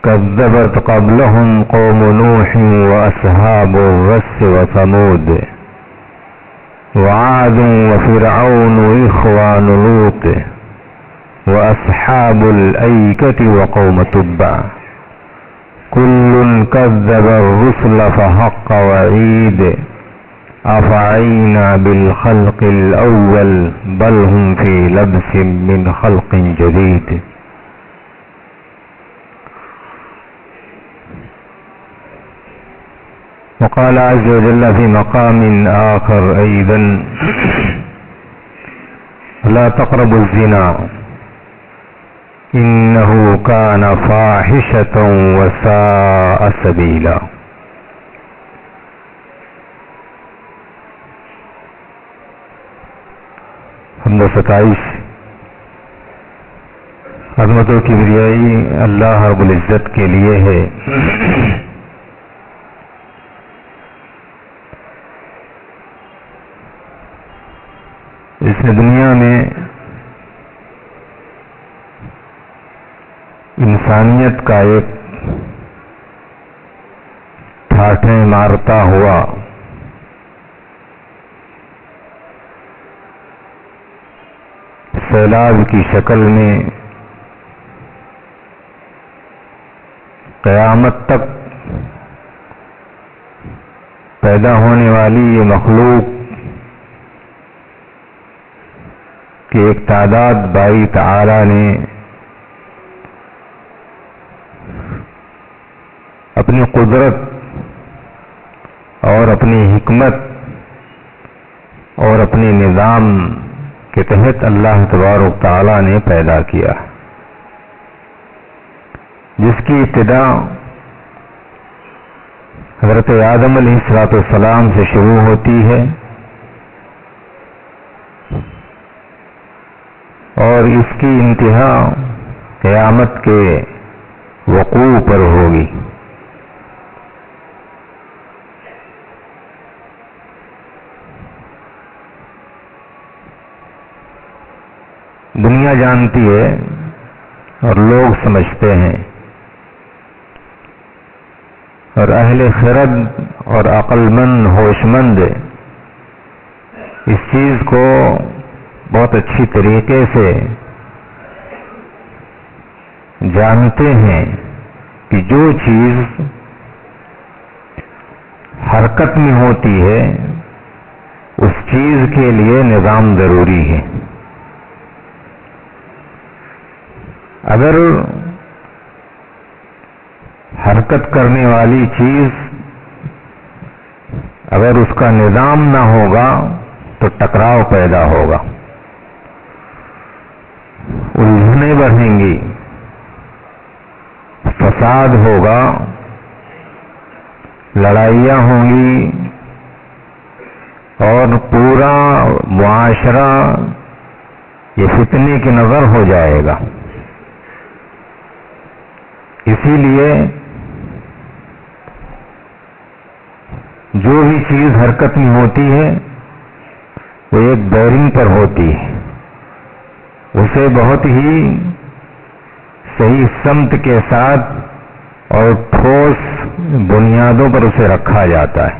كذبت قبلهم قوم نوح وأصحاب الرس وثمود وعاد وفرعون إخوان لوط وأصحاب الأيكة وقوم تبع كل كذب الرسل فحق وعيد أفعينا بالخلق الأول بل هم في لبس من خلق جديد. وقال عز وجل في مقام آخر أيضا لا تقربوا الزنا إنه كان فاحشة وساء سبيلا. حمد و ستائش عظمت و کبریائی اللہ رب العزت کے لیے ہے. اس نے دنیا میں انسانیت کا ایک ٹھاٹھیں مارتا ہوا سیلاب کی شکل میں قیامت تک پیدا ہونے والی یہ مخلوق کی ایک تعداد باری تعالی نے اپنی قدرت اور اپنی حکمت اور اپنے نظام کے تحت اللہ تبارک تعالی نے پیدا کیا، جس کی ابتدا حضرت آدم علیہ السلام سے شروع ہوتی ہے اور اس کی انتہا قیامت کے وقوع پر ہوگی. دنیا جانتی ہے اور لوگ سمجھتے ہیں اور اہل خرد اور عقل مند ہوش مند اس چیز کو بہت اچھی طریقے سے جانتے ہیں کہ جو چیز حرکت میں ہوتی ہے اس چیز کے لیے نظام ضروری ہے. اگر حرکت کرنے والی چیز اگر اس کا نظام نہ ہوگا تو ٹکراؤ پیدا ہوگا، الجھنیں بڑھیں گی، فساد ہوگا، لڑائیاں ہوں گی اور پورا معاشرہ یہ فتنے کی نظر ہو جائے گا. اسی لیے جو بھی چیز حرکت میں ہوتی ہے وہ ایک بیرنگ پر ہوتی ہے، اسے بہت ہی صحیح سمت کے ساتھ اور ٹھوس بنیادوں پر اسے رکھا جاتا ہے.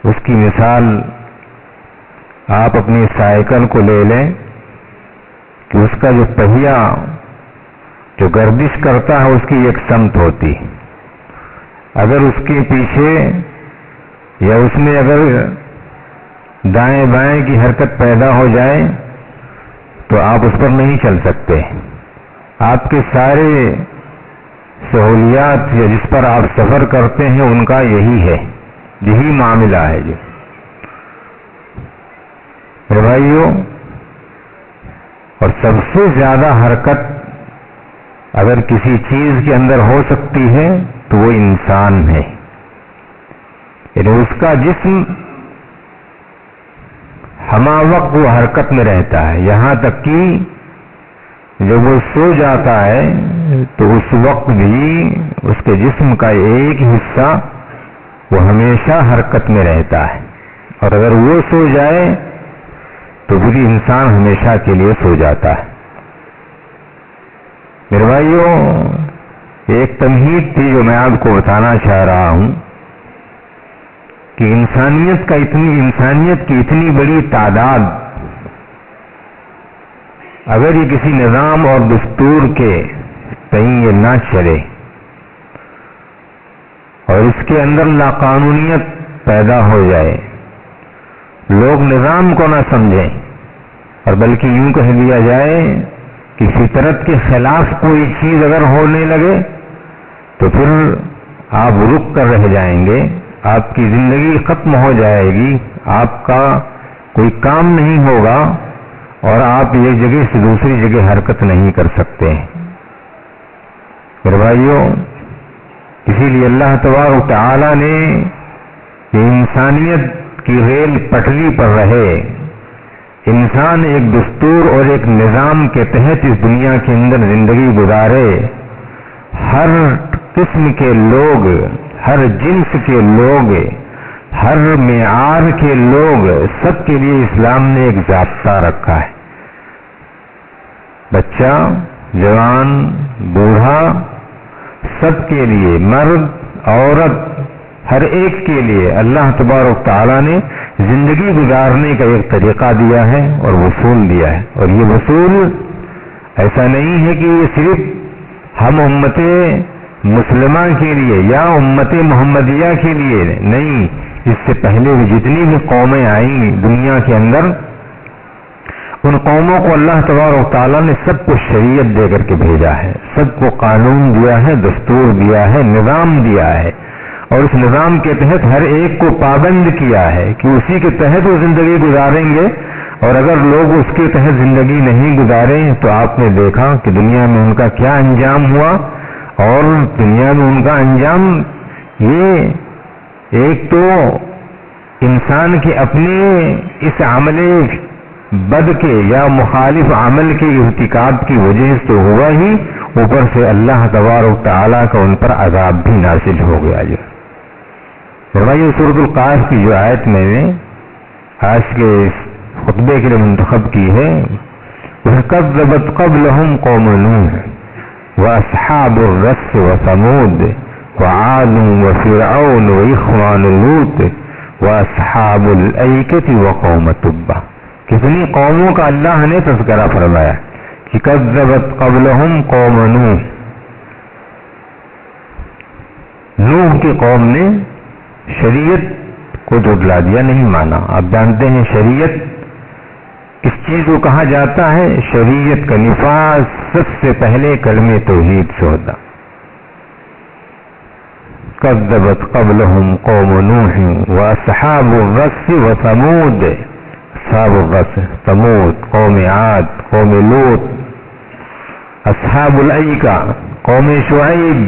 اس کی مثال آپ اپنی سائیکل کو لے لیں کہ اس کا جو پہیا جو گردش کرتا ہے اس کی ایک سمت ہوتی ہے. اگر اس کے پیچھے یا اس میں اگر دائیں بائیں کی حرکت پیدا ہو جائے تو آپ اس پر نہیں چل سکتے. آپ کے سارے سہولیات یا جس پر آپ سفر کرتے ہیں ان کا یہی ہے، یہی معاملہ ہے. جو میرے بھائیوں، اور سب سے زیادہ حرکت اگر کسی چیز کے اندر ہو سکتی ہے تو وہ انسان ہے. یعنی اس کا جسم ہمہ وقت وہ حرکت میں رہتا ہے، یہاں تک کہ جب وہ سو جاتا ہے تو اس وقت بھی اس کے جسم کا ایک حصہ وہ ہمیشہ حرکت میں رہتا ہے، اور اگر وہ سو جائے تو پھر انسان ہمیشہ کے لیے سو جاتا ہے. میرے بھائیوں، ایک تمہید تھی جو میں آپ کو بتانا چاہ رہا ہوں کہ انسانیت کی اتنی بڑی تعداد اگر یہ کسی نظام اور دستور کے کہیں یہ نہ چلے اور اس کے اندر لاقانونیت پیدا ہو جائے، لوگ نظام کو نہ سمجھیں اور بلکہ یوں کہہ دیا جائے کہ فطرت کے خلاف کوئی چیز اگر ہونے لگے تو پھر آپ رک کر رہ جائیں گے، آپ کی زندگی ختم ہو جائے گی، آپ کا کوئی کام نہیں ہوگا اور آپ ایک جگہ سے دوسری جگہ حرکت نہیں کر سکتے ہیں۔ میرے بھائیوں، اسی لیے اللہ تبارک و تعالی نے کہ انسانیت کی ریل پٹری پر رہے، انسان ایک دستور اور ایک نظام کے تحت اس دنیا کے اندر زندگی گزارے، ہر قسم کے لوگ، ہر جنس کے لوگ، ہر معیار کے لوگ، سب کے لیے اسلام نے ایک ضابطہ رکھا ہے۔ بچہ، جوان، بوڑھا، سب کے لیے، مرد، عورت، ہر ایک کے لیے اللہ تبارک تعالیٰ نے زندگی گزارنے کا ایک طریقہ دیا ہے اور اصول دیا ہے، اور یہ اصول ایسا نہیں ہے کہ یہ صرف ہم امت مسلمہ کے لیے یا امت محمدیہ کے لیے نہیں، اس سے پہلے بھی جتنی بھی قومیں آئیں دنیا کے اندر، ان قوموں کو اللہ تبارک تعالیٰ نے سب کو شریعت دے کر کے بھیجا ہے، سب کو قانون دیا ہے، دستور دیا ہے، نظام دیا ہے، اور اس نظام کے تحت ہر ایک کو پابند کیا ہے کہ اسی کے تحت وہ زندگی گزاریں گے، اور اگر لوگ اس کے تحت زندگی نہیں گزاریں تو آپ نے دیکھا کہ دنیا میں ان کا کیا انجام ہوا، اور دنیا میں ان کا انجام یہ ایک تو انسان کے اپنے اس عمل بد کے یا مخالف عمل کے ارتکاب کی وجہ سے تو ہوا ہی، اوپر سے اللہ تبارک تعالیٰ کا ان پر عذاب بھی نازل ہو گیا۔ جو فرمائیے سورۃ القاف کی جو آیت میں نے آج کے خطبے کے لیے منتخب کی ہے، وَكَذَّبَتْ قَبْلَهُمْ قَوْمُ نُوحٍ وَأَصْحَابُ الرَّسِّ وَثَمُودَ وَعَادٌ وَفِرْعَوْنُ وَإِخْوَانُ لُوطٍ وَأَصْحَابُ الْأَيْكَةِ وَقَوْمُ تُبَّةٍ۔ کتنی قوموں کا اللہ نے تذکرہ فرمایا کہ کذبت قبلہم قوم نوح، نوح کی قوم نے شریعت کو جھٹلا دیا، نہیں مانا۔ آپ جانتے ہیں شریعت کس چیز کو کہا جاتا ہے؟ شریعت کا نفاذ سب سے پہلے کلمہ توحید سے ہوتا۔ کذبت قبلہم قوم نوح واصحاب الرس وثمود، اصحاب الرس، ثمود، قوم عاد، قوم لوط، اصحاب الایکہ، قوم شعیب،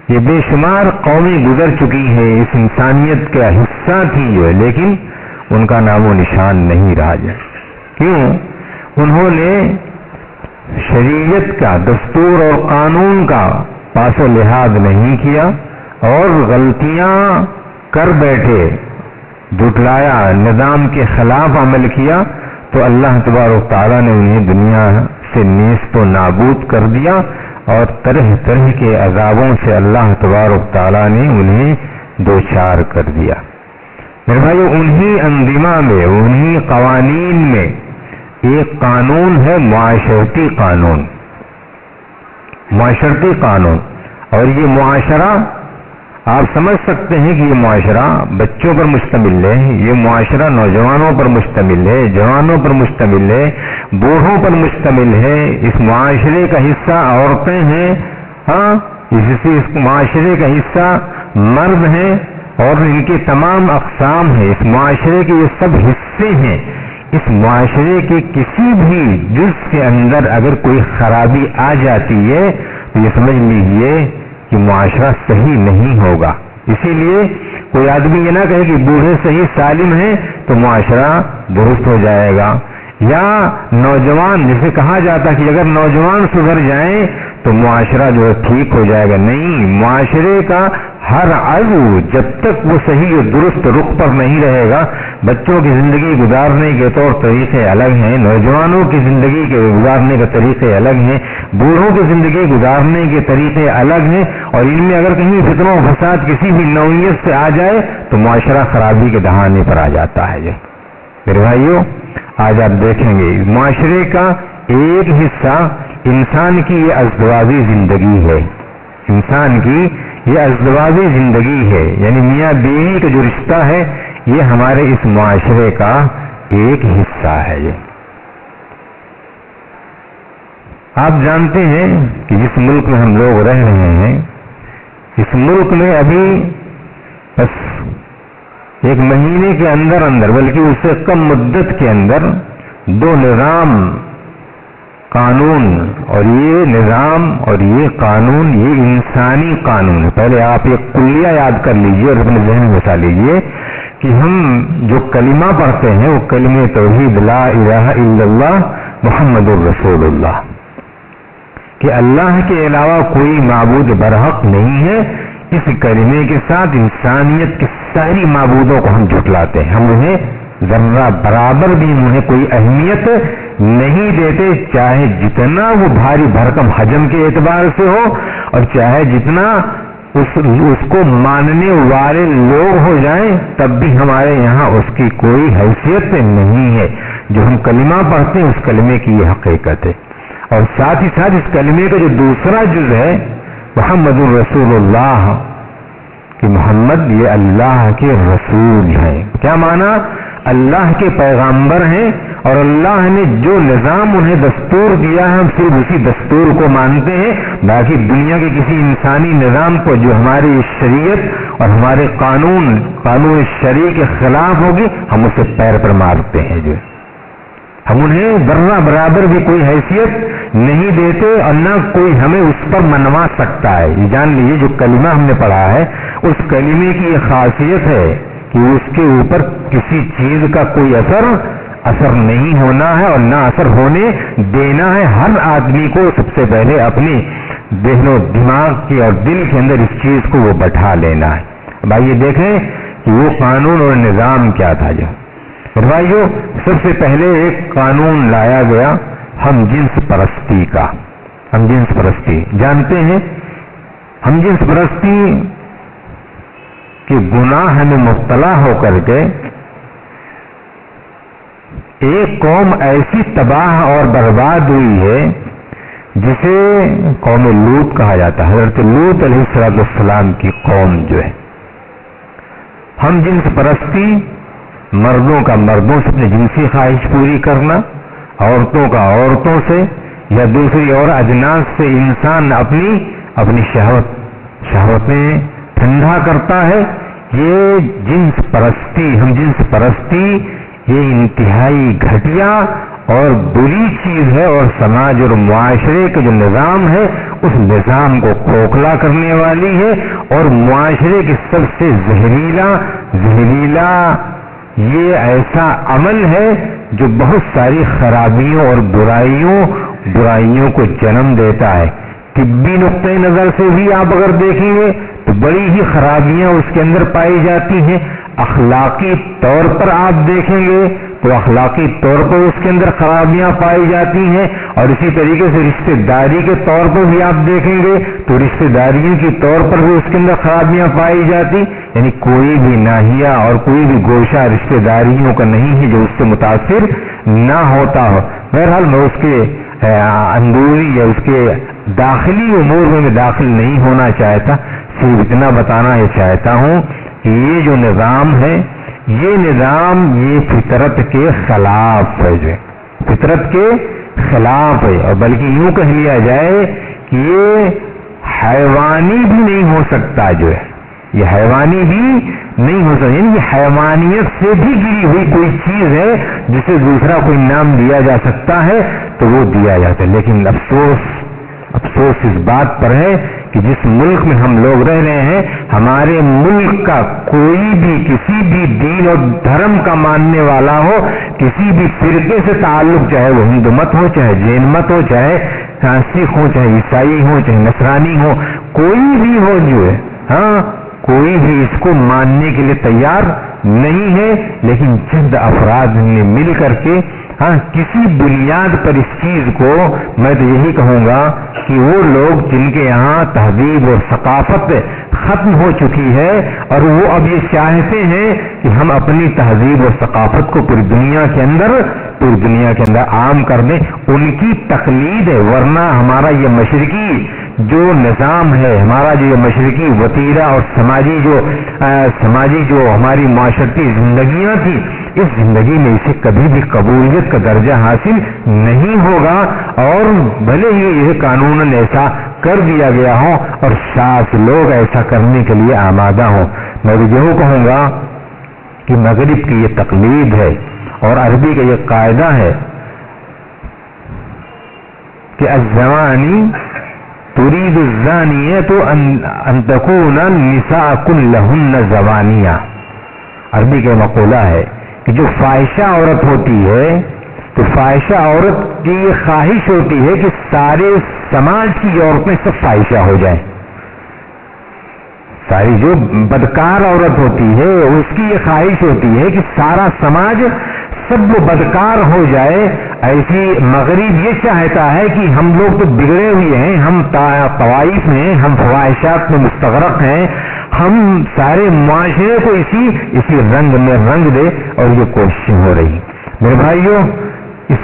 یہ بے شمار قومیں گزر چکی ہیں، اس انسانیت کا حصہ تھی جو، لیکن ان کا نام و نشان نہیں رہا جائے۔ کیوں؟ انہوں نے شریعت کا، دستور اور قانون کا پاس و لحاظ نہیں کیا اور غلطیاں کر بیٹھے، جھٹلایا، نظام کے خلاف عمل کیا، تو اللہ تبارک تعالیٰ نے انہیں دنیا سے نیست و نابود کر دیا، اور طرح طرح کے عذابوں سے اللہ تبارک تعالیٰ نے انہیں دوچار کر دیا۔ میرے بھائیو، انہی انظمہ میں، انہی قوانین میں ایک قانون ہے معاشرتی قانون، معاشرتی قانون، اور یہ معاشرہ آپ سمجھ سکتے ہیں کہ یہ معاشرہ بچوں پر مشتمل ہے، یہ معاشرہ نوجوانوں پر مشتمل ہے، جوانوں پر مشتمل ہے، بوڑھوں پر مشتمل ہے، اس معاشرے کا حصہ عورتیں ہیں، ہاں اس معاشرے کا حصہ مرد ہیں، اور ان کے تمام اقسام ہیں، اس معاشرے کے یہ سب حصے ہیں۔ اس معاشرے کے کسی بھی جز کے اندر اگر کوئی خرابی آ جاتی ہے تو یہ سمجھ لیجیے کہ معاشرہ صحیح نہیں ہوگا۔ اسی لیے کوئی آدمی یہ نہ کہے کہ بوڑھے صحیح سالم ہیں تو معاشرہ درست ہو جائے گا، یا نوجوان جسے کہا جاتا کہ اگر نوجوان سدھر جائیں تو معاشرہ جو ہے ٹھیک ہو جائے گا۔ نہیں، معاشرے کا ہر عضو جب تک وہ صحیح اور درست رخ پر نہیں رہے گا. بچوں کی زندگی گزارنے کے طور طریقے الگ ہیں, نوجوانوں کی زندگی کے گزارنے کے طریقے الگ ہیں, بوڑھوں کی زندگی گزارنے کے طریقے الگ ہیں, اور ان میں اگر کہیں فتنہ و فساد کسی بھی نوعیت سے آ جائے تو معاشرہ خرابی کے دہانے پر آ جاتا ہے. میرے بھائیوں, آج آپ دیکھیں گے معاشرے کا ایک حصہ انسان کی یہ ازدواجی زندگی ہے. انسان کی یہ ازدواجی زندگی ہے, یعنی میاں بیوی کا جو رشتہ ہے یہ ہمارے اس معاشرے کا ایک حصہ ہے. آپ جانتے ہیں کہ جس ملک میں ہم لوگ رہ رہے ہیں, اس ملک میں ابھی بس ایک مہینے کے اندر اندر, بلکہ اس سے کم مدت کے اندر 2 نظام قانون, اور یہ نظام اور یہ قانون یہ انسانی قانون ہے. پہلے آپ ایک کلیہ یاد کر لیجئے اور اپنے ذہن میں بسا لیجئے کہ ہم جو کلمہ پڑھتے ہیں وہ کلمہ توحید لا الہ الا اللہ محمد الرسول اللہ, کہ اللہ کے علاوہ کوئی معبود برحق نہیں ہے. اس کلمے کے ساتھ انسانیت کے ساری معبودوں کو ہم جھٹلاتے ہیں, ہم انہیں ذرہ برابر بھی انہیں کوئی اہمیت نہیں دیتے, چاہے جتنا وہ بھاری بھرکم حجم کے اعتبار سے ہو اور چاہے جتنا اس کو ماننے والے لوگ ہو جائیں, تب بھی ہمارے یہاں اس کی کوئی حیثیت نہیں ہے. جو ہم کلمہ پڑھتے ہیں اس کلمے کی یہ حقیقت ہے. اور ساتھ ہی ساتھ اس کلمے کا جو دوسرا جز ہے محمد الرسول اللہ, کہ محمد یہ اللہ کے رسول ہیں. کیا معنی؟ اللہ کے پیغامبر ہیں, اور اللہ نے جو نظام انہیں دستور دیا ہے ہم صرف اسی دستور کو مانتے ہیں. باقی دنیا کے کسی انسانی نظام کو جو ہماری شریعت اور ہمارے قانون شرعی کے خلاف ہوگی ہم اسے پیر پر مارتے ہیں. جو ہم انہیں ذرہ برابر بھی کوئی حیثیت نہیں دیتے, اور نہ کوئی ہمیں اس پر منوا سکتا ہے. یہ جان لیجیے جو کلمہ ہم نے پڑھا ہے اس کلمے کی یہ خاصیت ہے کہ اس کے اوپر کسی چیز کا کوئی اثر نہیں ہونا ہے اور نہ اثر ہونے دینا ہے. ہر آدمی کو سب سے پہلے اپنی ذہن و دماغ کے اور دل کے اندر اس چیز کو وہ بٹھا لینا ہے. اب آئیے دیکھیں کہ وہ قانون اور نظام کیا تھا. جو بھائیو, سب سے پہلے ایک قانون لایا گیا ہم جنس پرستی کا. ہم جنس پرستی جانتے ہیں, ہم جنس پرستی کہ گناہ میں مبتلا ہو کر کے ایک قوم ایسی تباہ اور برباد ہوئی ہے جسے قوم لوط کہا جاتا ہے. حضرت لوط علیہ السلام کی قوم جو ہے. ہم جنس پرستی, مردوں کا مردوں سے اپنی جنسی خواہش پوری کرنا, عورتوں کا عورتوں سے یا دوسری اور اجناس سے انسان اپنی شہوتیں ٹھنڈا کرتا ہے. یہ جنس پرستی, ہم جنس پرستی یہ انتہائی گھٹیا اور بری چیز ہے, اور سماج اور معاشرے کے جو نظام ہے اس نظام کو کھوکھلا کرنے والی ہے, اور معاشرے کے سب سے زہریلا یہ ایسا عمل ہے جو بہت ساری خرابیوں اور برائیوں کو جنم دیتا ہے. طبی نقطۂ نظر سے بھی آپ اگر دیکھیں گے تو بڑی ہی خرابیاں اس کے اندر پائی جاتی ہیں. اخلاقی طور پر آپ دیکھیں گے تو اخلاقی طور پر اس کے اندر خرابیاں پائی جاتی ہیں, اور اسی طریقے سے رشتہ داری کے طور پر بھی آپ دیکھیں گے تو رشتہ داریوں کے طور پر بھی اس کے اندر خرابیاں پائی جاتی. یعنی کوئی بھی ناحیہ اور کوئی بھی گوشہ رشتہ داریوں کا نہیں ہے جو اس سے متاثر نہ ہوتا ہو. بہرحال میں اس کے اندرونی یا اس کے داخلی امور میں داخل نہیں ہونا چاہتا, صرف اتنا بتانا یہ چاہتا ہوں کہ یہ جو نظام ہے یہ نظام یہ فطرت کے خلاف ہے, جو فطرت کے خلاف ہے, اور بلکہ یوں کہہ لیا جائے کہ یہ حیوانی بھی نہیں ہو سکتا. جو ہے یہ حیوانی بھی نہیں ہو سکتا, یعنی یہ حیوانیت سے بھی گری ہوئی کوئی چیز ہے جسے دوسرا کوئی نام دیا جا سکتا ہے تو وہ دیا جاتا ہے. لیکن افسوس اس بات پر ہے کہ جس ملک میں ہم لوگ رہ رہے ہیں, ہمارے ملک کا کوئی بھی کسی بھی دین اور دھرم کا ماننے والا ہو, کسی بھی فرقے سے تعلق, چاہے وہ ہندو مت ہو, چاہے جین مت ہو, چاہے سکھ ہو, چاہے عیسائی ہو, چاہے نصرانی ہو, کوئی بھی ہو, جو ہے کوئی بھی اس کو ماننے کے لیے تیار نہیں ہے، لیکن چند افراد نے مل کر کے کسی بنیاد پر اس چیز کو، میں تو یہی کہوں گا کہ وہ لوگ جن کے یہاں تہذیب اور ثقافت ختم ہو چکی ہے اور وہ اب یہ چاہتے ہیں کہ ہم اپنی تہذیب اور ثقافت کو پوری دنیا کے اندر عام کر دیں، ان کی تقلید ہے۔ ورنہ ہمارا یہ مشرقی جو نظام ہے، ہمارا جو یہ مشرقی وتیرہ اور سماجی جو ہماری معاشرتی زندگیاں تھیں، اس زندگی میں اسے کبھی بھی قبولیت کا درجہ حاصل نہیں ہوگا، اور بھلے ہی یہ قانون ایسا کر دیا گیا ہو اور 7 لوگ ایسا کرنے کے لیے آمادہ ہوں۔ میں تو یہی کہوں گا کہ مغرب کی یہ تقلید ہے اور عربی کا یہ قاعدہ ہے کہ الزوانی تريد الزانية ان تكون النساء كلهن زوانية۔ عربی کا مقولہ ہے کہ جو فاحشہ عورت ہوتی ہے تو فاحشہ عورت کی یہ خواہش ہوتی ہے کہ سارے سماج کی عورتیں سب فاحشہ ہو جائیں۔ ساری جو بدکار عورت ہوتی ہے اس کی یہ خواہش ہوتی ہے کہ سارا سماج سب وہ بدکار ہو جائے۔ ایسی مغرب یہ چاہتا ہے کہ ہم لوگ تو بگڑے ہوئے ہیں، ہم طوائف میں، ہم فواہشات میں مستغرق ہیں، ہم سارے معاشرے کو اسی رنگ میں رنگ دے، اور یہ کوششیں ہو رہی۔ میرے بھائیوں، اس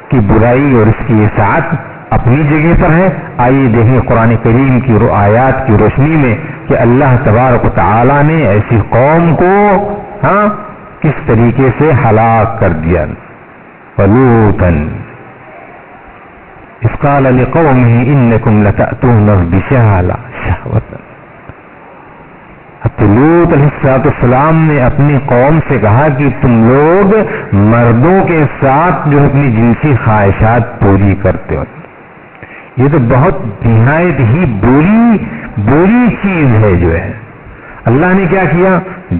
کی برائی اور اس کی اطاعت اپنی جگہ پر ہے۔ آئیے دیکھیں قرآن کریم کی آیات کی روشنی میں کہ اللہ تبارک و تعالی نے ایسی قوم کو کس طریقے سے ہلاک کر دیا۔ وَلُوطًا إِذْ قَالَ لِقَوْمِهِ إِنَّكُمْ لَتَأْتُونَ الرِّجَالَ شَهْوَةً۔ لوط علیہ السلام نے اپنی قوم سے کہا کہ تم لوگ مردوں کے ساتھ جو اپنی جنسی خواہشات پوری کرتے ہو، یہ تو بہت نہایت ہی بری چیز ہے۔ جو ہے اللہ نے کیا کیا؟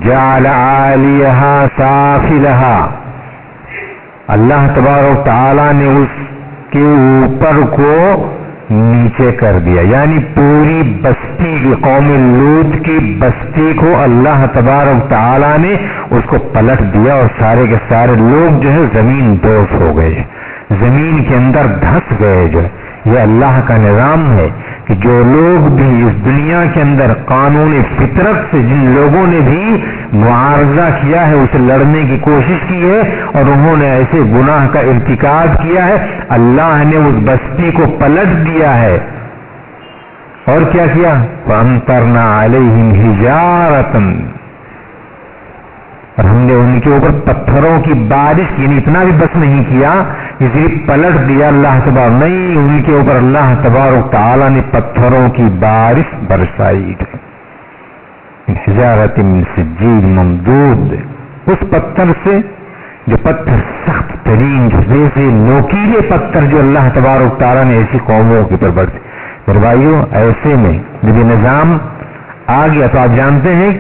جعل عالیہا سافلہا، اللہ تبارک تعالیٰ نے اس کے اوپر کو نیچے کر دیا، یعنی پوری بستی کی، قوم لوط کی بستی کو اللہ تبارک تعالیٰ نے اس کو پلٹ دیا، اور سارے کے سارے لوگ جو ہے زمین دوز ہو گئے، زمین کے اندر دھس گئے۔ جو یہ اللہ کا نظام ہے کہ جو لوگ بھی اس دنیا کے اندر قانون فطرت سے، جن لوگوں نے بھی معارضہ کیا ہے، اسے لڑنے کی کوشش کی ہے اور انہوں نے ایسے گناہ کا ارتکاب کیا ہے، اللہ نے اس بستی کو پلٹ دیا ہے۔ اور کیا کیا؟ فَأَمْطَرْنَا عَلَيْهِمْ حِجَارَةً، اور ہم نے ان کے اوپر پتھروں کی بارش، یعنی اتنا بھی بس نہیں کیا کہ صرف پلٹ دیا اللہ تبارک، نہیں، ان کے اوپر اللہ تبارک تعالیٰ نے پتھروں کی بارش برسائی۔ حجارۃ من سجیل ممدود، اس پتھر سے، جو پتھر سخت ترین، جیسے نوکیلے پتھر جو اللہ تبارک تعالیٰ نے ایسی قوموں کے اوپر برسے۔ میرے بھائیوں، ایسے میں جب یہ نظام آ گیا تو آپ جانتے ہیں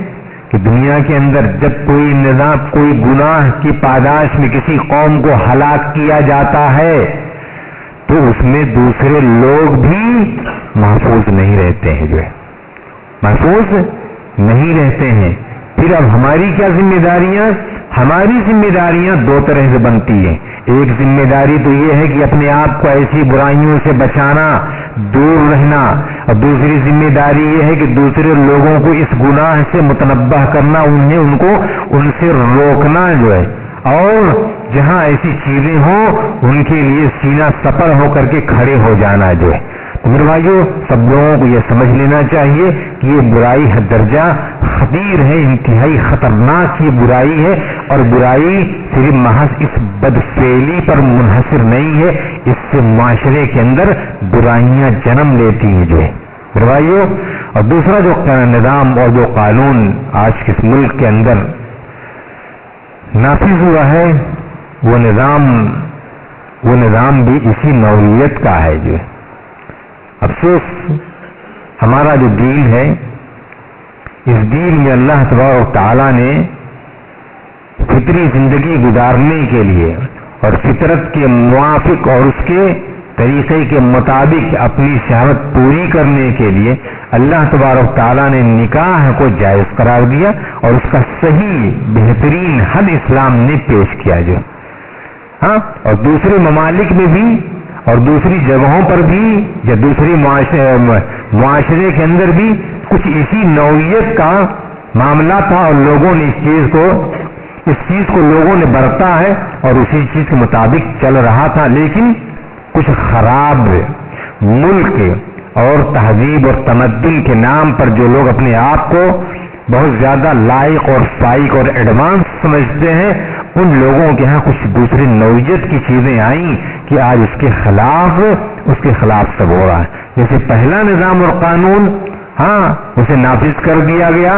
کہ دنیا کے اندر جب کوئی نظام، کوئی گناہ کی پاداش میں کسی قوم کو ہلاک کیا جاتا ہے تو اس میں دوسرے لوگ بھی محفوظ نہیں رہتے ہیں، جو ہے محفوظ نہیں رہتے ہیں۔ پھر اب ہماری کیا ذمہ داریاں؟ ہماری ذمہ داریاں دو طرح سے بنتی ہیں۔ ایک ذمہ داری تو یہ ہے کہ اپنے آپ کو ایسی برائیوں سے بچانا، دور رہنا، اور دوسری ذمہ داری یہ ہے کہ دوسرے لوگوں کو اس گناہ سے متنبہ کرنا، ان سے روکنا جو ہے، اور جہاں ایسی چیزیں ہوں ان کے لیے سینہ سپر ہو کر کے کھڑے ہو جانا جو ہے۔ تو میرے بھائیوں، سب لوگوں کو یہ سمجھ لینا چاہیے کہ یہ برائی حد درجہ خطیر ہے، انتہائی خطرناک یہ برائی ہے، اور برائی صرف محض اس بدفعلی پر منحصر نہیں ہے، اس سے معاشرے کے اندر برائیاں جنم لیتی ہیں جو ہے میرے بھائیوں۔ اور دوسرا جو نظام اور جو قانون آج کے ملک کے اندر نافذ ہوا ہے، وہ نظام بھی اسی نوعیت کا ہے جو ہے۔ افسوس، ہمارا جو دین ہے، اس دین میں اللہ تبارک تعالیٰ نے فطری زندگی گزارنے کے لیے اور فطرت کے موافق اور اس کے طریقے کے مطابق اپنی شہوت پوری کرنے کے لیے اللہ تبارک تعالیٰ نے نکاح کو جائز قرار دیا اور اس کا صحیح بہترین حل اسلام نے پیش کیا جو ہاں. اور دوسرے ممالک میں بھی اور دوسری جگہوں پر بھی یا دوسری معاشرے کے اندر بھی کچھ اسی نوعیت کا معاملہ تھا اور لوگوں نے اس چیز کو لوگوں نے برتا ہے اور اسی چیز کے مطابق چل رہا تھا. لیکن کچھ خراب ملک اور تہذیب اور تمدن کے نام پر جو لوگ اپنے آپ کو بہت زیادہ لائق اور فائق اور ایڈوانس سمجھتے ہیں ان لوگوں کے ہاں کچھ دوسری نوعیت کی چیزیں آئیں کہ آج اس کے خلاف سب ہو رہا ہے. جیسے پہلا نظام اور قانون ہاں اسے نافذ کر دیا گیا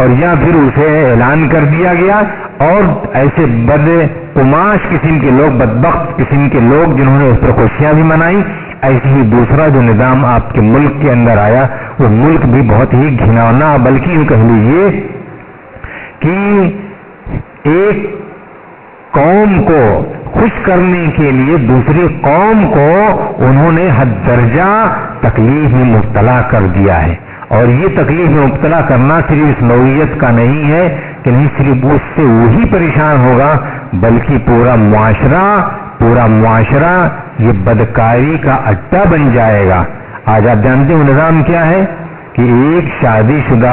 اور یا پھر اسے اعلان کر دیا گیا اور ایسے بد قماش قسم کے لوگ بدبخت قسم کے لوگ جنہوں نے اس پر خوشیاں بھی منائی. ایسے ہی دوسرا جو نظام آپ کے ملک کے اندر آیا وہ ملک بھی بہت ہی گھناؤنا بلکہ یوں کہہ لیجیے کہ ایک قوم کو خوش کرنے کے لیے دوسری قوم کو انہوں نے حد درجہ تکلیف میں مبتلا کر دیا ہے. اور یہ تکلیف میں مبتلا کرنا صرف اس نوعیت کا نہیں ہے کہ نہیں صرف اس سے وہی پریشان ہوگا بلکہ پورا معاشرہ یہ بدکاری کا اڈا بن جائے گا. آج آپ جانتے ہیں نظام کیا ہے کہ ایک شادی شدہ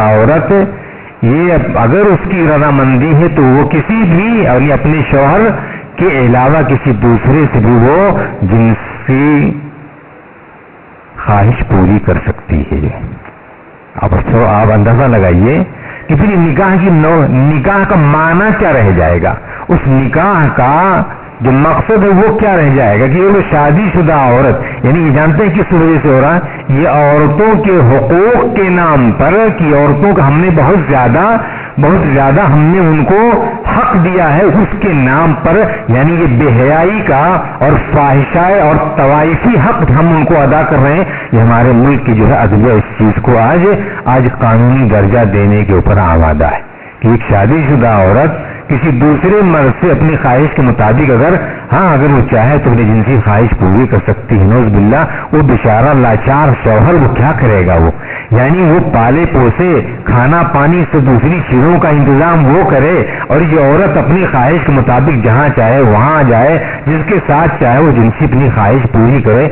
عورت یہ اگر اس کی رضامندی ہے تو وہ کسی بھی یعنی اپنے شوہر کے علاوہ کسی دوسرے سے بھی وہ جنسی خواہش پوری کر سکتی ہے. اب آپ اندازہ لگائیے کہ پھر نکاح کا معنی کیا رہ جائے گا. اس نکاح کا جو مقصد ہے وہ کیا رہ جائے گا کہ یہ شادی شدہ عورت یعنی یہ جانتے ہیں کس وجہ سے ہو رہا ہے یہ عورتوں کے حقوق کے نام پر کہ عورتوں کا ہم نے بہت زیادہ ہم نے ان کو حق دیا ہے اس کے نام پر یعنی یہ بے حیائی کا اور فاحشہ اور طوائفی حق ہم ان کو ادا کر رہے ہیں. یہ ہمارے ملک کی جو ہے عدلیہ اس چیز کو آج قانونی درجہ دینے کے اوپر آمادہ ہے کہ ایک شادی شدہ عورت کسی دوسرے مرد سے اپنی خواہش کے مطابق اگر وہ چاہے تو اپنی جنسی خواہش پوری کر سکتی ہے. نعوذ باللہ وہ بیچارہ لاچار شوہر وہ کیا کرے گا. وہ یعنی وہ پالے پوسے کھانا پانی سے دوسری چیزوں کا انتظام وہ کرے اور یہ عورت اپنی خواہش کے مطابق جہاں چاہے وہاں جائے جس کے ساتھ چاہے وہ جنسی اپنی خواہش پوری کرے.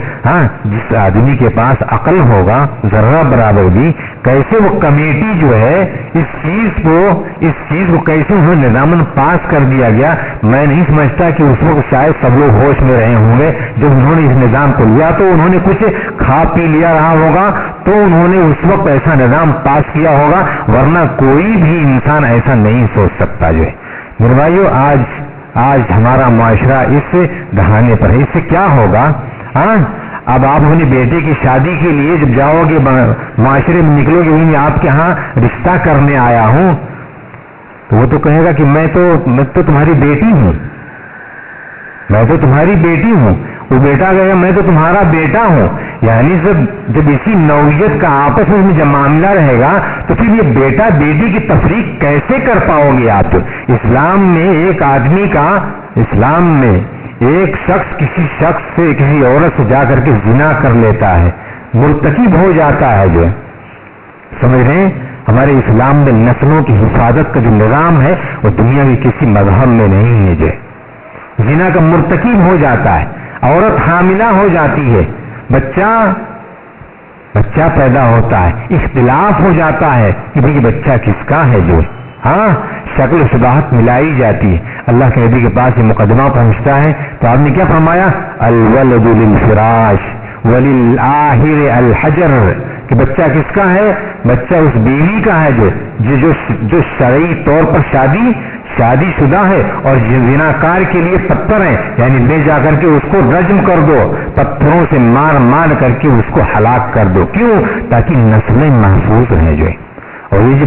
جس آدمی کے پاس عقل ہوگا ذرہ برابر بھی کیسے وہ کمیٹی جو ہے اس چیز کو کیسے انہوں نے نظام پاس کر دیا گیا. میں نہیں سمجھتا کہ اس وقت شاید سب لوگ ہوش میں رہے ہوں گے جب انہوں نے اس نظام کو لیا تو انہوں نے کچھ کھا پی لیا رہا ہوگا تو انہوں نے اس وقت ایسا نظام پاس کیا ہوگا ورنہ کوئی بھی انسان ایسا نہیں سوچ سکتا. جو ہے میرے بھائیو آج ہمارا معاشرہ اس دہانے پر ہے. اس سے کیا ہوگا اب آپ اپنے بیٹے کی شادی کے لیے جب جاؤ گے معاشرے میں نکلو گے آپ کے ہاں رشتہ کرنے آیا ہوں تو وہ تو کہے گا کہ میں تو تمہاری بیٹی ہوں وہ بیٹا کہے گا میں تو تمہارا بیٹا ہوں. یعنی جب اسی نوعیت کا آپس میں جب معاملہ رہے گا تو پھر یہ بیٹا بیٹی کی تفریق کیسے کر پاؤ گے آپ. اسلام میں ایک شخص کسی عورت سے جا کر کے زنا کر لیتا ہے مرتکب ہو جاتا ہے. جو سمجھ رہے ہیں ہمارے اسلام میں نسلوں کی حفاظت کا جو نظام ہے وہ دنیا کے کسی مذہب میں نہیں ہے. جو زنا کا مرتکب ہو جاتا ہے عورت حاملہ ہو جاتی ہے بچہ پیدا ہوتا ہے اختلاف ہو جاتا ہے کہ بھئی یہ بچہ کس کا ہے. جو شکل و شباہت ملائی جاتی ہے. اللہ کے نبی کے پاس یہ مقدمہ پہنچتا ہے تو آپ نے کیا فرمایا الولد للفراش وللآہر الحجر کہ بچہ کس کا ہے بچہ اس بیوی کا ہے جو شرعی طور پر شادی شدہ ہے اور زناکار کے لیے پتھر ہیں یعنی لے جا کر کے اس کو رجم کر دو پتھروں سے مار کر کے اس کو ہلاک کر دو. کیوں؟ تاکہ نسلیں محفوظ رہیں. جو اور یہ جو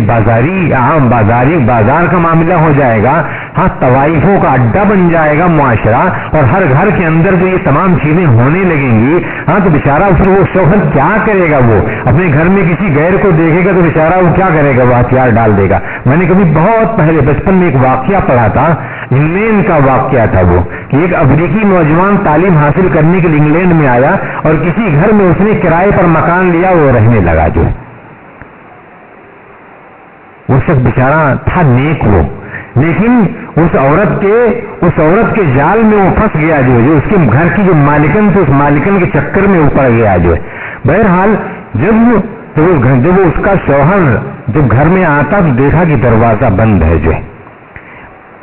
بازار کا معاملہ ہو جائے گا، ہاں طوائفوں کا اڈا بن جائے گا معاشرہ، اور ہر گھر کے اندر جو یہ تمام چیزیں ہونے لگیں گی، ہاں تو بیچارہ پھر وہ شوہر کیا کرے گا؟ وہ اپنے گھر میں کسی غیر کو دیکھے گا تو بیچارہ وہ کیا کرے گا؟ وہ ہتھیار ڈال دے گا۔ میں نے کبھی بہت پہلے بچپن میں ایک واقعہ پڑھا تھا، انگلینڈ کا واقعہ تھا وہ، کہ ایک افریقی نوجوان تعلیم حاصل کرنے کے لیے انگلینڈ میں آیا اور کسی گھر میں اس نے کرائے پر مکان لیا، وہ رہنے لگا۔ جو وہ شخص بیچارہ تھا نیک وہ، لیکن اس عورت کے جال میں وہ پھنس گیا، جو اس کے گھر کی جو مالکن تھی، اس مالکن کے چکر میں اوپر گیا۔ جو بہرحال جب اس کا شوہر جب گھر میں آتا تو دیکھا کہ دروازہ بند ہے۔ جو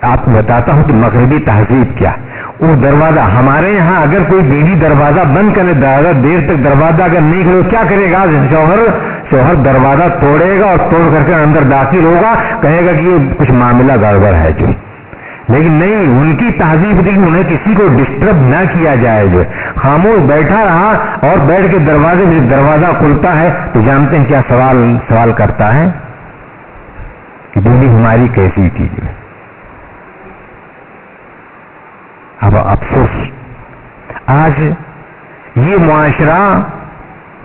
آپ کو بتاتا ہوں کہ مغربی تہذیب کیا، وہ دروازہ ہمارے یہاں اگر کوئی بیوی دروازہ بند کرے، دیر تک دروازہ اگر نہیں کھولے کیا کرے گا؟ شوہر دروازہ توڑے گا اور توڑ کر کے اندر داخل ہوگا، کہے گا کہ یہ کچھ معاملہ گڑبڑ ہے۔ جو لیکن نہیں، ان کی تہذیب تھی کہ انہیں کسی کو ڈسٹرب نہ کیا جائے۔ جو خاموش بیٹھا رہا اور بیٹھ کے دروازہ کھلتا ہے تو جانتے ہیں کیا سوال کرتا ہے کہ بیوی ہماری کیسی تھی۔ اب افسوس، آج یہ معاشرہ،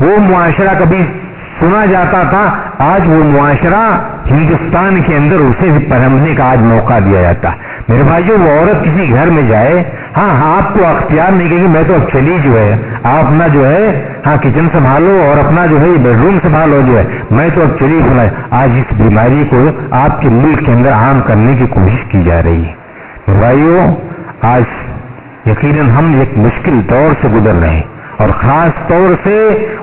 وہ معاشرہ کبھی سنا جاتا تھا، آج وہ معاشرہ ہندوستان کے اندر اسے بھی پرہمنے کا آج موقع دیا جاتا۔ میرے بھائیو، وہ عورت کسی گھر میں جائے، ہاں آپ کو اختیار نہیں کہے گی میں تو اب چلی، جو ہے آپ اپنا جو ہے ہاں کچن سنبھالو اور اپنا جو ہے بیڈ روم سنبھالو، جو ہے میں تو اب چلی بھلا۔ آج اس بیماری کو آپ کے ملک کے اندر عام کرنے کی کوشش کی جا رہی ہے۔ میرے بھائیو، آج یقیناً ہم ایک مشکل دور سے گزر رہے ہیں، اور خاص طور سے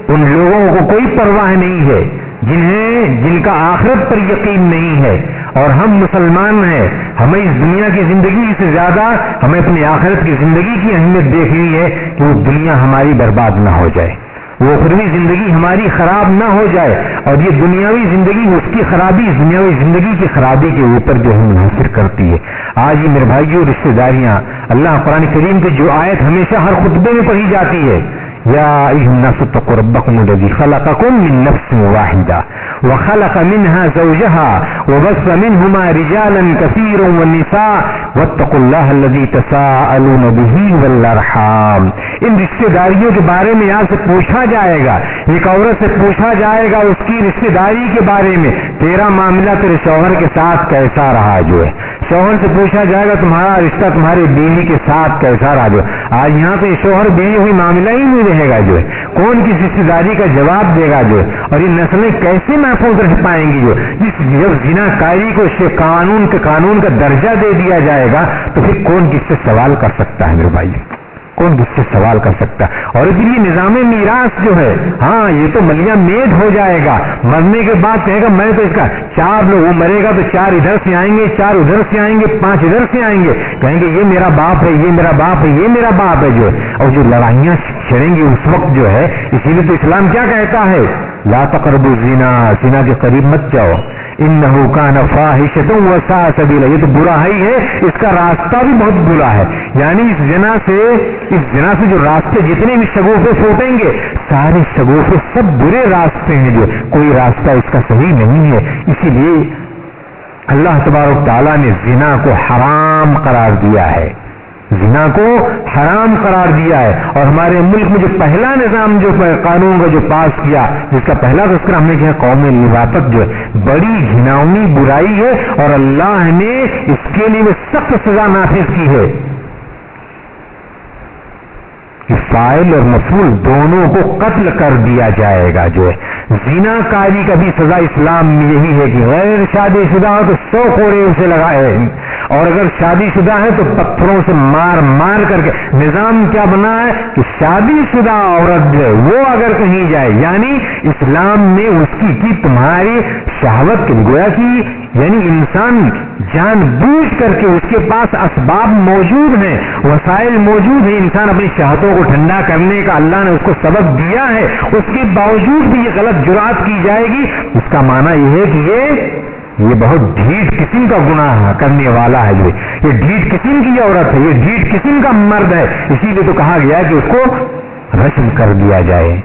ان لوگوں کو کوئی پرواہ نہیں ہے جن کا آخرت پر یقین نہیں ہے، اور ہم مسلمان ہیں، ہمیں اس دنیا کی زندگی سے زیادہ ہمیں اپنی آخرت کی زندگی کی اہمیت دیکھنی ہے کہ وہ دنیا ہماری برباد نہ ہو جائے، وہ اخروی زندگی ہماری خراب نہ ہو جائے، اور یہ دنیاوی زندگی اس کی خرابی دنیاوی زندگی کی خرابی کے اوپر جو ہے منحصر کرتی ہے۔ آج یہ میرے بھائیوں رشتہ داریاں، اللہ قرآن کریم کی جو آیت ہمیشہ ہر خطبے میں پڑھی جاتی ہے، یا ایھا الناس اتقوا ربکم الذی خلقکم من نفس واحدہ وخلق منها زوجها وبث منهما رجالا كثيرا والنساء واتقوا الله الذي تساءلون به والارحام۔ ان رشتہ داریوں کے بارے میں یہاں سے پوچھا جائے گا، ایک عورت سے پوچھا جائے گا اس کی رشتہ داری کے بارے میں، تیرا معاملہ تیرے شوہر کے ساتھ کیسا رہا؟ جو ہے شوہر سے پوچھا جائے گا تمہارا رشتہ تمہاری بیوی کے ساتھ کیسا رہا؟ جو آج یہاں پہ شوہر بیوی ہوئی معاملہ ہی نہیں رہے گا، جو ہے کون کس رشتہ داری کا جواب دے گا؟ جو ہے اور یہ نسلیں کیسے محفوظ رہ پائیں گی؟ جب زنا کاری کو قانون کا درجہ دے دیا جائے گا تو پھر کون کس سے سوال کر سکتا ہے؟ میرے بھائی کون کس سے سوال کر سکتا ہے؟ اور پھر یہ نظام میراث جو ہے، ہاں یہ تو ملیہ میٹ ہو جائے گا، مرنے کے بعد کہے گا میں تو اس کا 4 لوگ، وہ مرے گا تو 4 ادھر سے آئیں گے، 4 ادھر سے آئیں گے، 5 ادھر سے آئیں گے، کہیں گے یہ میرا باپ ہے، یہ میرا باپ ہے، یہ میرا باپ ہے۔ جو اور جو لڑائیاں چھڑیں گی اس وقت جو ہے، اسی لیے تو اسلام کیا کہتا ہے؟ لا تقربوا الزنا، زنا کے قریب مت جاؤ، انہ کان فاحشۃ وساء سبیلا، یہ تو برا ہی ہے، اس کا راستہ بھی بہت برا ہے۔ یعنی اس زنا سے جو راستے جتنے بھی شگوفے پھوٹیں گے، سارے شگوفے سب برے راستے ہیں، جو کوئی راستہ اس کا صحیح نہیں ہے۔ اسی لیے اللہ تبارک تعالیٰ نے زنا کو حرام قرار دیا ہے، زنا کو حرام قرار دیا ہے۔ اور ہمارے ملک میں جو پہلا نظام جو قانون کا جو پاس کیا، جس کا پہلا تذکرہ ہم نے کیا، قوم لواطت، جو ہے بڑی گھناؤنی برائی ہے، اور اللہ نے اس کے لیے سخت سزا نافذ کی ہے کہ فاعل اور مفعول دونوں کو قتل کر دیا جائے گا۔ جو ہے زنا کاری کا بھی سزا اسلام میں یہی ہے کہ غیر شادی شدہ ہو تو 100 کوڑے اسے لگائے، اور اگر شادی شدہ ہے تو پتھروں سے مار کر کے۔ نظام کیا بنا ہے کہ شادی شدہ عورت جو ہے وہ اگر کہیں جائے، یعنی اسلام میں اس کی تمہاری شہوت کے گویا کی، یعنی انسان جان بوجھ کر کے اس کے پاس اسباب موجود ہیں، وسائل موجود ہیں، انسان اپنی شہوتوں کو ٹھنڈا کرنے کا اللہ نے اس کو سبب دیا ہے، اس کے باوجود بھی یہ غلط جرات کی جائے گی، اس کا معنی یہ ہے کہ یہ بہت ڈھیٹ قسم کا گناہ کرنے والا ہے، یہ ڈھیٹ قسم کی عورت ہے، یہ ڈھیٹ قسم کا مرد ہے، اسی لیے تو کہا گیا ہے کہ اس کو رجم کر دیا جائے۔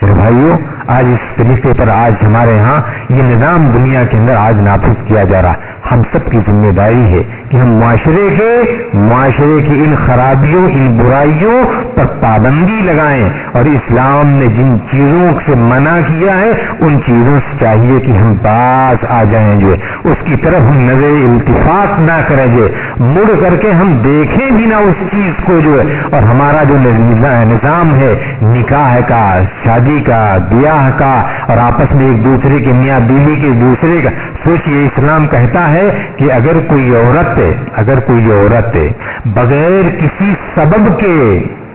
میرے بھائیو، آج اس طریقے پر آج ہمارے ہاں یہ نظام دنیا کے اندر آج نافذ کیا جا رہا. ہم سب کی ذمہ داری ہے کہ ہم معاشرے کی ان خرابیوں ان برائیوں پر پابندی لگائیں, اور اسلام نے جن چیزوں سے منع کیا ہے ان چیزوں سے چاہیے کہ ہم باز آ جائیں, جو اس کی طرف ہم نظر التفات نہ کریں, جو مڑ کر کے ہم دیکھیں بھی نہ اس چیز کو, جو ہے. اور ہمارا جو نظام ہے نکاح کا, شادی کا, بیاہ کا, اور آپس میں ایک دوسرے کے میاں بیوی کے دوسرے کا, سوچئے اسلام کہتا ہے کہ اگر کوئی عورت بغیر کسی سبب کے,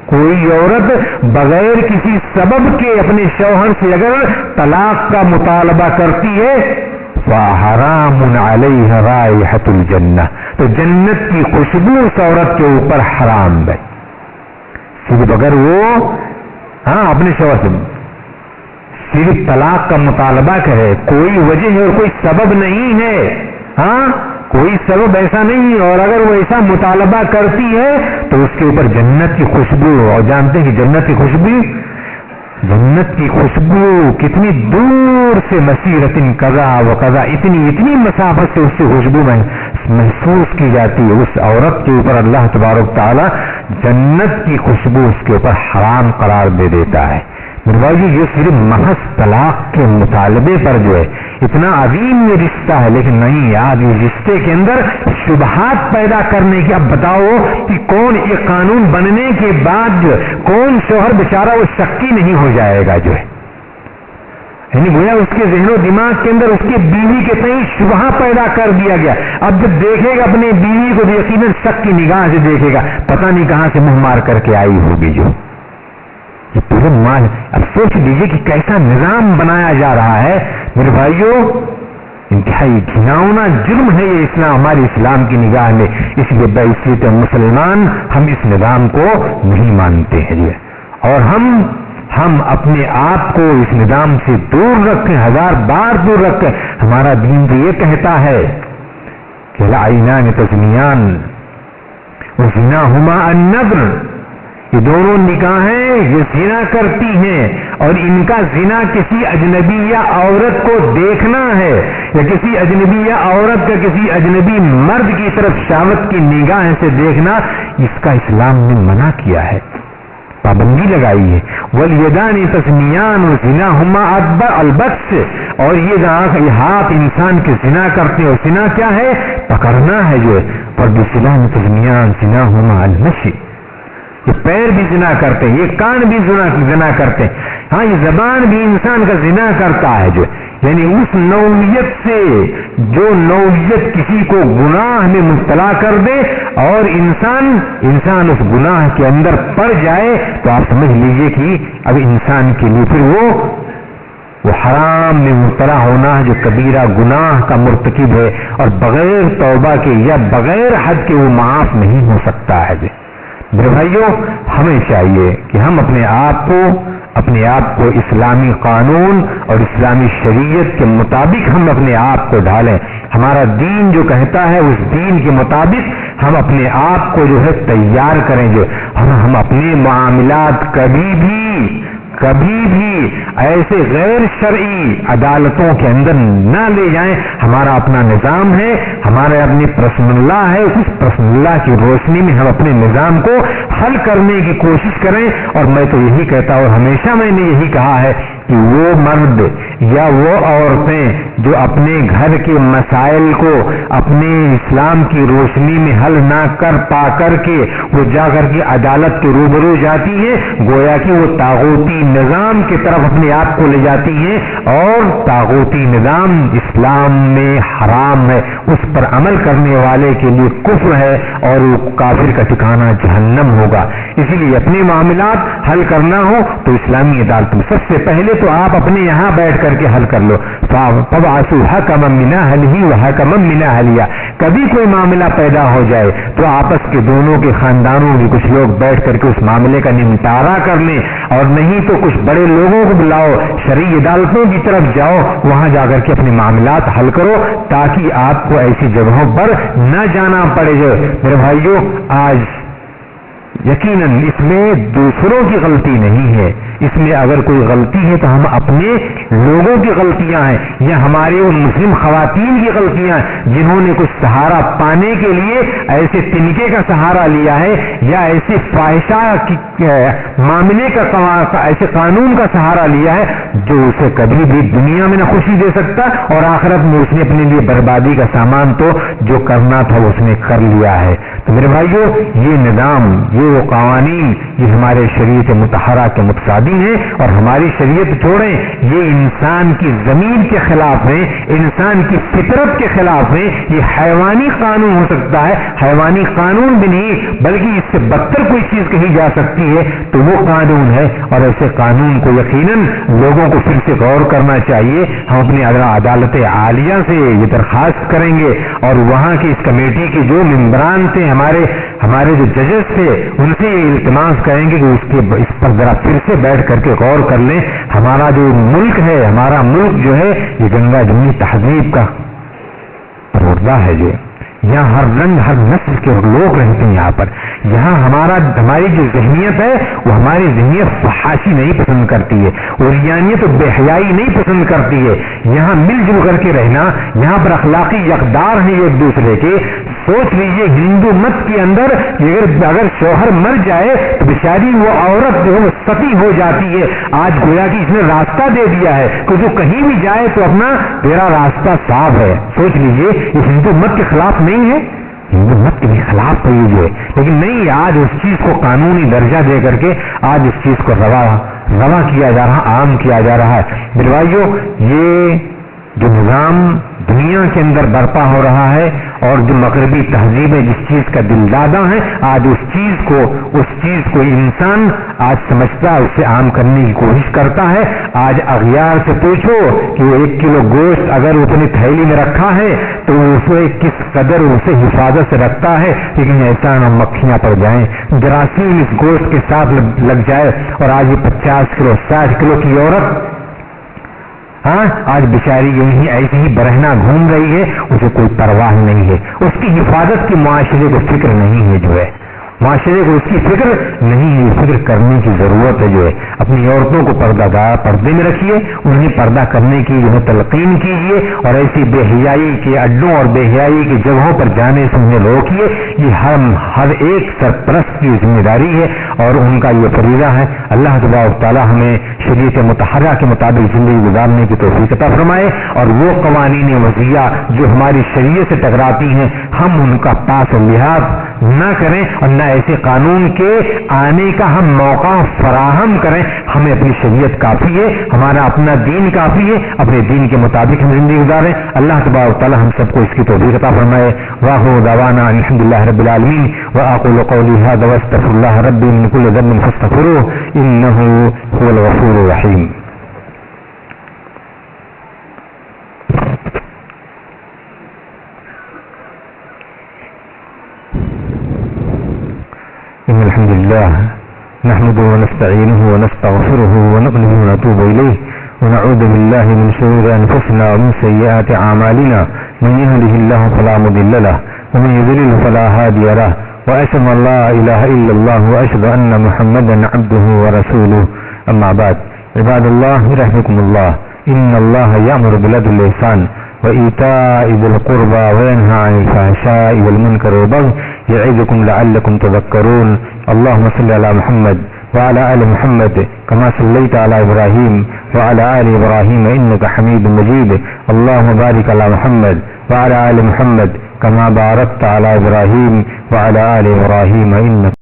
کوئی عورت بغیر کسی سبب کے اپنے شوہر سے اگر طلاق کا مطالبہ کرتی ہے فَحَرَامٌ عَلَيْهَا رَائِحَةُ الْجَنَّةِ, تو جنت کی خوشبو اس عورت کے اوپر حرام ہے. صرف اگر وہ اپنے شوہر سے صرف طلاق کا مطالبہ کرے, کوئی وجہ ہے اور کوئی سبب نہیں ہے, کوئی سبب ایسا نہیں ہے, اور اگر وہ ایسا مطالبہ کرتی ہے تو اس کے اوپر جنت کی خوشبو, اور جانتے ہیں کہ جنت کی خوشبو کتنی دور سے مسیرت قضا و قضا, اتنی مسافت سے اس کی خوشبو محسوس کی جاتی ہے. اس عورت کے اوپر اللہ تبارک تعالی جنت کی خوشبو اس کے اوپر حرام قرار دے دیتا ہے. میرے بھائی یہ صرف محض طلاق کے مطالبے پر جو ہے اتنا عظیم یہ رشتہ ہے, لیکن نہیں یاد اس رشتے کے اندر شبہات پیدا کرنے کی. اب بتاؤ کہ کون یہ قانون بننے کے بعد جو کون شوہر بیچارہ وہ شکی نہیں ہو جائے گا, جو ہے یعنی گویا اس کے ذہن و دماغ کے اندر اس کی بیوی کے تئیں شبہ پیدا کر دیا گیا. اب جب دیکھے گا اپنی بیوی کو یقیناً شک کی نگاہ سے دیکھے گا, پتہ نہیں کہاں سے منہ مار کر کے آئی ہوگی. جو یہ پورے مال, اب سوچ لیجیے کہ کیسا نظام بنایا جا رہا ہے. میرے بھائیوں انتہائی گھناؤنا جرم ہے یہ اسلام, ہمارے اسلام کی نگاہ میں. اس لیے بحیثیت مسلمان ہم اس نظام کو نہیں مانتے ہیں, اور ہم اپنے آپ کو اس نظام سے دور رکھیں, 1000 بار دور رکھیں. ہمارا دین تو یہ کہتا ہے کہ العینان تزنیان وزناہما النظر, یہ دونوں نگاہیں یہ زنا کرتی ہیں, اور ان کا زنا کسی اجنبیہ عورت کو دیکھنا ہے, یا کسی اجنبیہ عورت کا کسی اجنبی مرد کی طرف شہوت کی نگاہ سے دیکھنا, اس کا اسلام نے منع کیا ہے, پابندی لگائی ہے. والیدان تزنیان وزناہما البطش, اور یہ ہاتھ انسان کے زنا کرتے ہیں, اور زنا کیا ہے, پکڑنا ہے. جو ہے والرجلان تزنیان زناہما المشی, یہ پیر بھی زنا کرتے ہیں, یہ کان بھی زنا کرتے ہیں, یہ زبان بھی انسان کا زنا کرتا ہے. جو یعنی اس نوعیت سے جو نوعیت کسی کو گناہ میں مبتلا کر دے اور انسان اس گناہ کے اندر پڑ جائے, تو آپ سمجھ لیجئے کہ اب انسان کے لیے پھر وہ حرام میں مبتلا ہونا ہے, جو کبیرہ گناہ کا مرتکب ہے, اور بغیر توبہ کے یا بغیر حد کے وہ معاف نہیں ہو سکتا ہے. میرے بھائیوں ہمیں چاہیے کہ ہم اپنے آپ کو اسلامی قانون اور اسلامی شریعت کے مطابق ہم اپنے آپ کو ڈھالیں. ہمارا دین جو کہتا ہے اس دین کے مطابق ہم اپنے آپ کو جو ہے تیار کریں. جو ہم اپنے معاملات کبھی بھی ایسے غیر شرعی عدالتوں کے اندر نہ لے جائیں. ہمارا اپنا نظام ہے, ہمارے اپنی پرسنل لا ہے, اس پرسنل لا کی روشنی میں ہم اپنے نظام کو حل کرنے کی کوشش کریں. اور میں تو یہی کہتا ہوں, ہمیشہ میں نے یہی کہا ہے کہ وہ مرد یا وہ عورتیں جو اپنے گھر کے مسائل کو اپنے اسلام کی روشنی میں حل نہ کر پا کر کے وہ جا کر کے عدالت کے روبرو جاتی ہیں, گویا کہ وہ طاغوتی نظام کی طرف اپنے آپ کو لے جاتی ہیں, اور طاغوتی نظام اسلام میں حرام ہے, اس پر عمل کرنے والے کے لیے کفر ہے, اور وہ کافر کا ٹھکانہ جہنم ہوگا. اسی لیے اپنے معاملات حل کرنا ہو تو اسلامی عدالت میں سب سے پہلے تو آپ اپنے یہاں بیٹھ کر کے حل کر لو. فَبْعَثُوا حَكَمًا مِنْ أَهْلِهِ وَحَكَمًا مِنْ أَهْلِهَا, کبھی کوئی معاملہ پیدا ہو جائے تو آپس کے دونوں کے خاندانوں کے کچھ لوگ بیٹھ کر کے اس معاملے کا نمٹارا کر لیں, اور نہیں تو کچھ بڑے لوگوں کو بلاؤ, شرعی عدالتوں کی طرف جاؤ, وہاں جا کر کے اپنے معاملات حل کرو, تاکہ آپ کو ایسی جگہوں پر نہ جانا پڑے. جو میرے بھائیوں آج یقیناً اس میں دوسروں کی غلطی نہیں ہے, اس میں اگر کوئی غلطی ہے تو ہم اپنے لوگوں کی غلطیاں ہیں یا ہماری ان مسلم خواتین کی غلطیاں ہیں جنہوں نے کچھ سہارا پانے کے لیے ایسے تنکے کا سہارا لیا ہے یا ایسے فاحشہ معاملے کا ایسے قانون کا سہارا لیا ہے جو اسے کبھی بھی دنیا میں نہ خوشی دے سکتا اور آخرت میں اس نے اپنے لیے بربادی کا سامان تو جو کرنا تھا اس نے کر لیا ہے. تو میرے بھائیو یہ نظام یہ وہ قوانین یہ ہمارے شریعت مطہرہ کے متصادم ہیں اور ہماری شریعت چھوڑیں یہ انسان کی زمین کے خلاف ہیں انسان کی فطرت کے خلاف ہیں. یہ حیوانی قانون ہو سکتا ہے حیوانی قانون بھی نہیں بلکہ اس سے بدتر کوئی چیز کہی جا سکتی ہے تو وہ قانون ہے اور ایسے قانون کو یقیناً لوگوں کو پھر سے غور کرنا چاہیے. ہم اپنی عدالت عالیہ سے یہ درخواست کریں گے اور وہاں کی اس کمیٹی کے جو ممبران تھے ہمارے جو ججز تھے ان سے یہ التماس کریں گے کہ اس پر ذرا پھر سے بیٹھ کر کے غور کر لیں. ہمارا جو ملک ہے ہمارا ملک جو ہے یہ گنگا جمنی تہذیب کا پروردہ ہے جو یہاں ہر رنگ ہر نسل کے لوگ رہتے ہیں. یہاں پر یہاں ہماری جو ذہنیت ہے وہ ہماری ذہنیت فحاشی نہیں پسند کرتی ہے عریانیت و بے حیائی نہیں پسند کرتی ہے. یہاں مل جل کر کے رہنا یہاں پر اخلاقی یقدار ہیں ایک دوسرے کے. سوچ لیجئے ہندو مت کے اندر اگر شوہر مر جائے تو بیچاری وہ عورت جو ہے ستی ہو جاتی ہے. آج گویا کہ اس نے راستہ دے دیا ہے کہ جو کہیں بھی جائے تو اپنا تیرا راستہ صاف ہے. سوچ لیجئے یہ ہندو مت کے خلاف نہیں ہے ہندو مت کے خلاف ہے لیکن نہیں آج اس چیز کو قانونی درجہ دے کر کے آج اس چیز کو روا کیا جا رہا عام کیا جا رہا ہے. میرے بھائیو یہ جو نظام دنیا کے اندر برپا ہو رہا ہے اور جو مغربی تہذیبیں جس چیز کا دلدادہ ہیں آج اس چیز کو انسان آج سمجھتا ہے اسے عام کرنے کی کوشش کرتا ہے. آج اغیار سے پوچھو کہ وہ 1 کلو گوشت اگر اپنی تھیلی میں رکھا ہے تو اسے کس قدر اسے حفاظت سے رکھتا ہے لیکن ایسا نہ مکھیاں پڑ جائیں جراثیم اس گوشت کے ساتھ لگ جائے. اور آج یہ 50 کلو 60 کلو کی عورت آج بیچاری یہیں ایسی ہی برہنہ گھوم رہی ہے اسے کوئی پرواہ نہیں ہے. اس کی حفاظت کی معاشرے کو فکر نہیں ہے جو ہے معاشرے کو اس کی فکر نہیں ہے. فکر کرنے کی ضرورت ہے جو ہے اپنی عورتوں کو پردے میں رکھیے انہیں پردہ کرنے کی جو ہے تلقین کیجیے اور ایسی بے حیائی کے اڈوں اور بے حیائی کی جگہوں پر جانے سے انہیں روکیے. یہ ہر ایک سرپرست کی ذمہ داری ہے اور ان کا یہ فریضہ ہے. اللہ تبارک تعالی ہمیں شریعت مطہرہ کے مطابق زندگی گزارنے کی توفیق عطا فرمائے اور وہ قوانین وضعیہ جو ہماری شریعت سے ٹکراتی ہیں ہم ان کا پاس و لحاظ نہ کریں اور نہ ایسے قانون کے آنے کا ہم موقع فراہم کریں. ہمیں اپنی شریعت کافی ہے ہمارا اپنا دین کافی ہے اپنے دین کے مطابق ہم زندگی گزاریں. اللہ تبارک تعالی ہم سب کو اس کی توفیق عطا فرمائے. واخر دعوانا الحمدللہ رب العالمین واقول قولی هذا واستغفر الله ربي من كل ذنب فاستغفروه انه هو الغفور الرحيم. إن الحمد لله نحمده ونستعينه ونستغفره ونؤمن ونتوب إليه ونعوذ بالله من شرور أنفسنا ومن سيئات أعمالنا من يهده الله فلا مضل له ومن يضلل فلا هادي له وأشهد أن لا إله إلا الله وأشهد أن محمدا عبده ورسوله. أما بعد عباد الله رحمكم الله إن الله يأمر بالعدل والإحسان وإيتاء ذي القربى وينهى عن الفحشاء والمنكر والبغي يعظكم لعلكم تذكرون. اللهم صل على محمد وعلى آل محمد كما صليت على إبراهيم وعلى آل إبراهيم إنك حميد مجيد. اللهم بارك على محمد وعلى آل محمد كما باركت على إبراهيم وعلى آل إبراهيم إنك